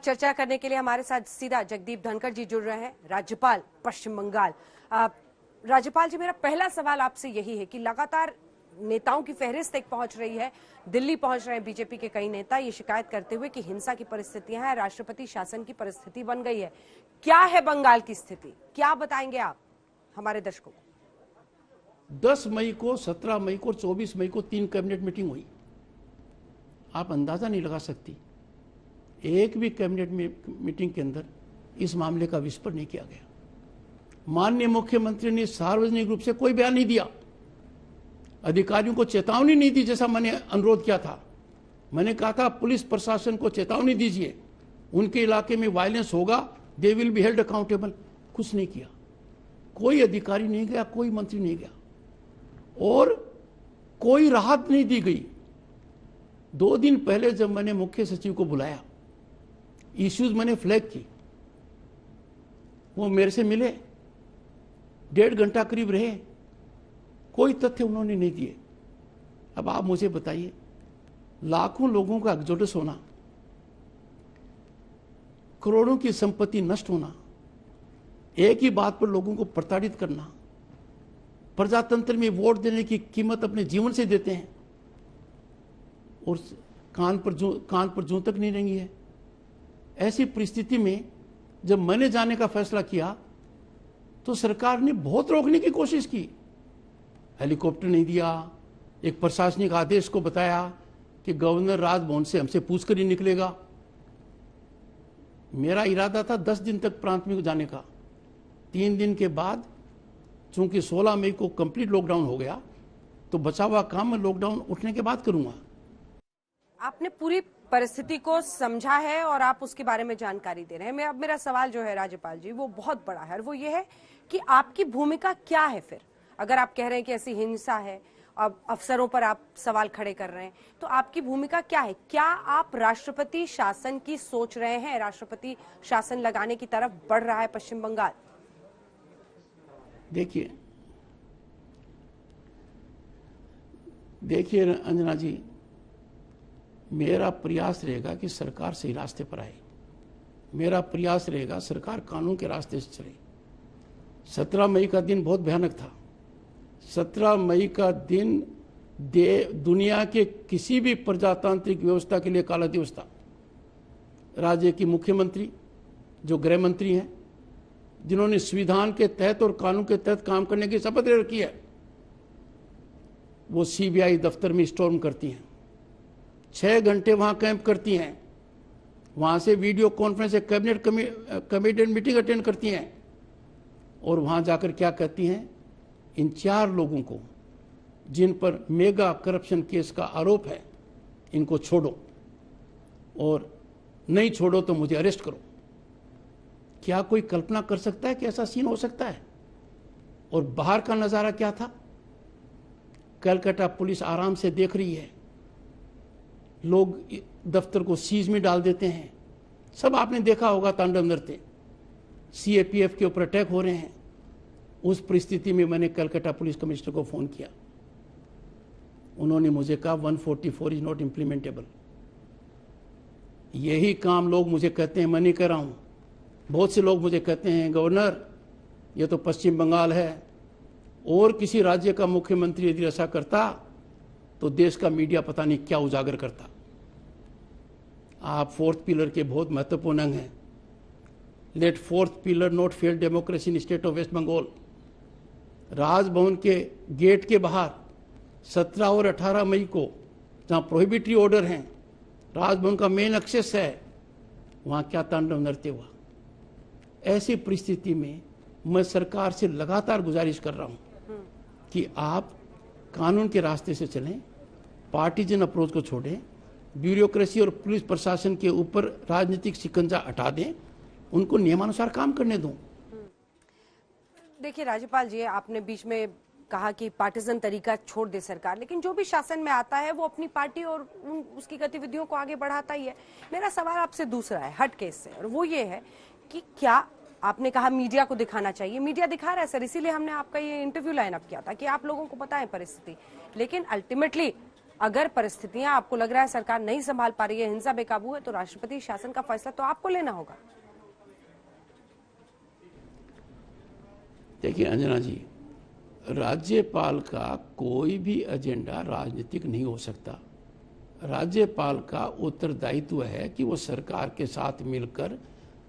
चर्चा करने के लिए हमारे साथ सीधा जगदीप धनखड़ जी जुड़ रहे हैं, राज्यपाल पश्चिम बंगाल। राज्यपाल जी, मेरा पहला सवाल आपसे यही है कि लगातार नेताओं की फहरिस्त एक पहुंच रही है, दिल्ली पहुंच रहे हैं बीजेपी के कई नेता ये शिकायत करते हुए कि हिंसा की परिस्थितियां हैं, राष्ट्रपति शासन की परिस्थिति बन गई है। क्या है बंगाल की स्थिति, क्या बताएंगे आप हमारे दर्शकों को? 10 मई को, 17 मई को, 24 मई को 3 कैबिनेट मीटिंग हुई। आप अंदाजा नहीं लगा सकती, एक भी कैबिनेट मीटिंग के अंदर इस मामले का विस्फोट नहीं किया गया। माननीय मुख्यमंत्री ने सार्वजनिक रूप से कोई बयान नहीं दिया, अधिकारियों को चेतावनी नहीं दी जैसा मैंने अनुरोध किया था। मैंने कहा था पुलिस प्रशासन को चेतावनी दीजिए, उनके इलाके में वायलेंस होगा, they will be held accountable. कुछ नहीं किया, कोई अधिकारी नहीं गया, कोई मंत्री नहीं गया और कोई राहत नहीं दी गई। 2 दिन पहले जब मैंने मुख्य सचिव को बुलाया, इश्यूज मैंने फ्लैग की, वो मेरे से मिले, 1.5 घंटा करीब रहे, कोई तथ्य उन्होंने नहीं दिए। अब आप मुझे बताइए, लाखों लोगों का एक्सोडस होना, करोड़ों की संपत्ति नष्ट होना, एक ही बात पर लोगों को प्रताड़ित करना, प्रजातंत्र में वोट देने की कीमत अपने जीवन से देते हैं और कान पर जूं तक नहीं रेंगी है। ऐसी परिस्थिति में जब मैंने जाने का फैसला किया तो सरकार ने बहुत रोकने की कोशिश की, हेलीकॉप्टर नहीं दिया, एक प्रशासनिक आदेश को बताया कि गवर्नर राजभवन से हमसे पूछकर ही निकलेगा। मेरा इरादा था 10 दिन तक प्रांत में जाने का। 3 दिन के बाद चूंकि 16 मई को कंप्लीट लॉकडाउन हो गया तो बचा हुआ काम मैं लॉकडाउन उठने के बाद करूंगा। आपने पूरी परिस्थिति को समझा है और आप उसके बारे में जानकारी दे रहे हैं। अब मेरा सवाल जो है राज्यपाल जी वो बहुत बड़ा है और वो ये है कि आपकी भूमिका क्या है फिर? अगर आप कह रहे हैं कि ऐसी हिंसा है, अब अफसरों पर आप सवाल खड़े कर रहे हैं, तो आपकी भूमिका क्या है? क्या आप राष्ट्रपति शासन की सोच रहे हैं? राष्ट्रपति शासन लगाने की तरफ बढ़ रहा है पश्चिम बंगाल? देखिए अंजना जी, मेरा प्रयास रहेगा कि सरकार सही रास्ते पर आए। मेरा प्रयास रहेगा सरकार कानून के रास्ते से चले। 17 मई का दिन बहुत भयानक था। 17 मई का दिन दुनिया के किसी भी प्रजातांत्रिक व्यवस्था के लिए काला दिवस था। राज्य की मुख्यमंत्री जो गृह मंत्री हैं, जिन्होंने संविधान के तहत और कानून के तहत काम करने की शपथ ले रखी है, वो सीबीआई दफ्तर में स्टॉर्म करती हैं, 6 घंटे वहां कैंप करती हैं, वहां से वीडियो कॉन्फ्रेंस से कैबिनेट मीटिंग अटेंड करती हैं और वहां जाकर क्या कहती हैं, इन 4 लोगों को जिन पर मेगा करप्शन केस का आरोप है, इनको छोड़ो और नहीं छोड़ो तो मुझे अरेस्ट करो। क्या कोई कल्पना कर सकता है कि ऐसा सीन हो सकता है? और बाहर का नजारा क्या था? कलकत्ता पुलिस आराम से देख रही है, लोग दफ्तर को सीज में डाल देते हैं, सब आपने देखा होगा, तांडव नृत्य, सीएपीएफ के ऊपर अटैक हो रहे हैं। उस परिस्थिति में मैंने कलकत्ता पुलिस कमिश्नर को फोन किया, उन्होंने मुझे कहा 144 इज नॉट इम्प्लीमेंटेबल। यही काम लोग मुझे कहते हैं, मैं नहीं कर रहा हूं। बहुत से लोग मुझे कहते हैं गवर्नर ये तो पश्चिम बंगाल है, और किसी राज्य का मुख्यमंत्री यदि ऐसा करता तो देश का मीडिया पता नहीं क्या उजागर करता। आप 4th पिलर के बहुत महत्वपूर्ण अंग हैं। Let 4th pillar not fail democracy in state of West Bengal. Raj Bhavan के गेट के बाहर 17 और 18 मई को जहां प्रोहिबिटरी ऑर्डर हैं, राजभवन का मेन एक्सेस है, वहां क्या तांडव नृत्य हुआ। ऐसी परिस्थिति में मैं सरकार से लगातार गुजारिश कर रहा हूं कि आप कानून के रास्ते से चलें, पार्टीजन अप्रोच को छोड़ें, ब्यूरोक्रेसी और पुलिस प्रशासन के ऊपर राजनीतिक शिकंजा हटा दें, उनको नियमानुसार काम करने दो। देखिए राज्यपाल जी, आपने बीच में कहा कि पार्टीजन तरीका छोड़ दे सरकार, लेकिन जो भी शासन में आता है वो अपनी पार्टी और उसकी गतिविधियों को आगे बढ़ाता ही है। मेरा सवाल आपसे दूसरा है, हट केस से, और वो ये है कि क्या आपने कहा मीडिया को दिखाना चाहिए, मीडिया दिखा रहा है सर, इसीलिए हमने आपका ये इंटरव्यू लाइन अप किया था कि आप लोगों को बताएं परिस्थिति, लेकिन अल्टीमेटली अगर परिस्थितियां आपको लग रहा है सरकार नहीं संभाल पा रही है, हिंसा बेकाबू है, तो राष्ट्रपति शासन का फैसला तो आपको लेना होगा। देखिए अंजना जी, राज्यपाल का कोई भी एजेंडा राजनीतिक नहीं हो सकता। राज्यपाल का उत्तरदायित्व है कि वो सरकार के साथ मिलकर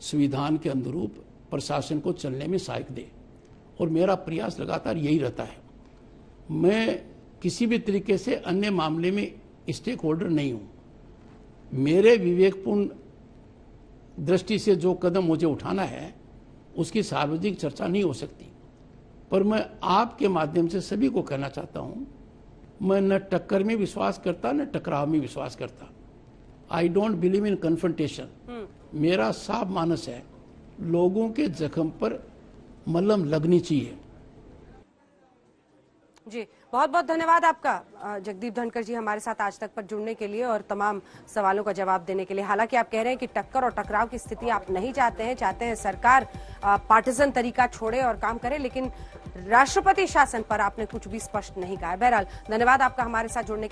संविधान के अनुरूप प्रशासन को चलने में सहायक दे, और मेरा प्रयास लगातार यही रहता है। मैं किसी भी तरीके से अन्य मामले में स्टेक होल्डर नहीं हूं। मेरे विवेकपूर्ण दृष्टि से जो कदम मुझे उठाना है उसकी सार्वजनिक चर्चा नहीं हो सकती, पर मैं आपके माध्यम से सभी को कहना चाहता हूं, मैं न टक्कर में विश्वास करता न टकराव में विश्वास करता। I don't believe in confrontation. मेरा साफ मानस है, लोगों के जख्म पर मलहम लगनी चाहिए। जी, बहुत बहुत धन्यवाद आपका जगदीप धनखड़ जी, हमारे साथ आज तक पर जुड़ने के लिए और तमाम सवालों का जवाब देने के लिए। हालांकि आप कह रहे हैं कि टक्कर और टकराव की स्थिति आप नहीं चाहते हैं, चाहते हैं सरकार पार्टिजन तरीका छोड़े और काम करे, लेकिन राष्ट्रपति शासन पर आपने कुछ भी स्पष्ट नहीं कहा है। बहरहाल धन्यवाद आपका हमारे साथ जुड़ने के लिए।